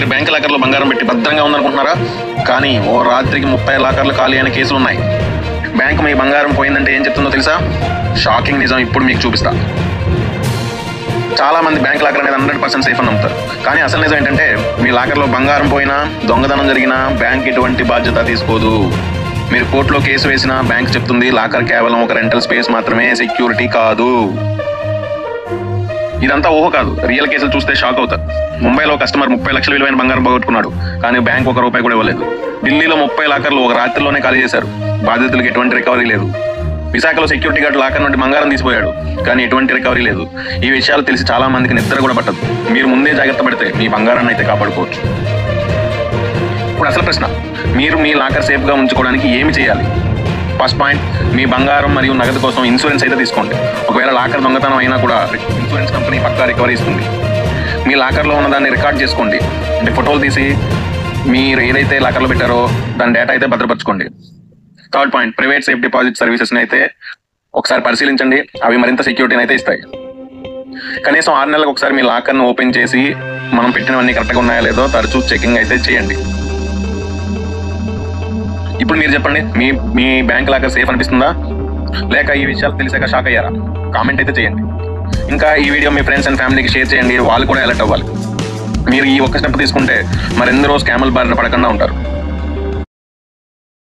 మీరు బ్యాంక్ లాకర్లో బంగారం పెట్టి భద్రంగా ఉందనుకుంటున్నారా? కానీ ఓ రాత్రికి 30 లాకర్లు ఖాళీ అయిన కేసులు ఉన్నాయి. బ్యాంకు మీ బంగారం పోయిందంటే ఏం చెప్తుందో తెలుసా? షాకింగ్ నిజం ఇప్పుడు మీకు చూపిస్తా. చాలా మంది బ్యాంక్ లాకర్ అనేది 100% సేఫ్ అని నమ్ముతారు. కానీ అసలు నిజం ఏంటంటే మీ లాకర్లో బంగారం పోయినా, దొంగతనం జరిగినా బ్యాంక్ ఎటువంటి బాధ్యత తీసుకోదు. మీరు కోర్టులో కేసు వేసినా బ్యాంక్ చెప్తుంది లాకర్ కేవలం ఒక రెంటల్ స్పేస్ మాత్రమే, సెక్యూరిటీ కాదు. ఇదంతా ఊహ కాదు, రియల్ కేసులు చూస్తే షాక్ అవుతారు. ముంబైలో కస్టమర్ 30 లక్షల విలువైన బంగారం పోగొట్టుకున్నాడు, కానీ బ్యాంక్ ₹1 కూడా ఇవ్వలేదు. ఢిల్లీలో 30 లాకర్లు ఒక రాత్రిలోనే ఖాళీ చేశారు, బాధితులకు ఎటువంటి రికవరీ లేదు. విశాఖలో సెక్యూరిటీ గార్డ్ లాకర్ నుండి బంగారం తీసిపోయాడు, కానీ ఎటువంటి రికవరీ లేదు. ఈ విషయాలు తెలిసి చాలా మందికి నిద్ర కూడా పట్టదు. మీరు ముందే జాగ్రత్త పడితే మీ బంగారాన్ని అయితే కాపాడుకోవచ్చు. ఇప్పుడు అసలు ప్రశ్న, మీరు మీ లాకర్ సేఫ్గా ఉంచుకోవడానికి ఏమి చేయాలి? ఫస్ట్ పాయింట్, మీ బంగారం మరియు నగదు కోసం ఇన్సూరెన్స్ అయితే తీసుకోండి. ఒకవేళ లాకర్ దొంగతనం అయినా కూడా ఇన్సూరెన్స్ కంపెనీ పక్కా రికవరీ ఇస్తుంది. మీ లాకర్లో ఉన్న దాన్ని రికార్డ్ చేసుకోండి, అంటే ఫోటోలు తీసి మీరు ఏదైతే లాకర్లో పెట్టారో దాని డేటా అయితే భద్రపరచుకోండి. Third point, private safe deposit సర్వీసెస్ని అయితే ఒకసారి పరిశీలించండి, అవి మరింత సెక్యూరిటీని అయితే ఇస్తాయి. కనీసం 6 నెలలకు ఒకసారి మీ లాకర్ను ఓపెన్ చేసి మనం పెట్టినవన్నీ కరెక్ట్గా ఉన్నాయో లేదో తరచూ చెకింగ్ అయితే చేయండి. ఇప్పుడు మీరు చెప్పండి, మీ బ్యాంక్ లాకర్ సేఫ్ అనిపిస్తుందా, లేక ఈ విషయాలు తెలిసాక షాక్ అయ్యారా? కామెంట్ అయితే చేయండి. ఇంకా ఈ వీడియో మీ ఫ్రెండ్స్ అండ్ ఫ్యామిలీకి షేర్ చేయండి, వాళ్ళు కూడా అలర్ట్ అవ్వాలి. మీరు ఈ ఒక్క స్టెప్ తీసుకుంటే మరెందరో స్కామ్ల బారిన పడకుండా ఉంటారు.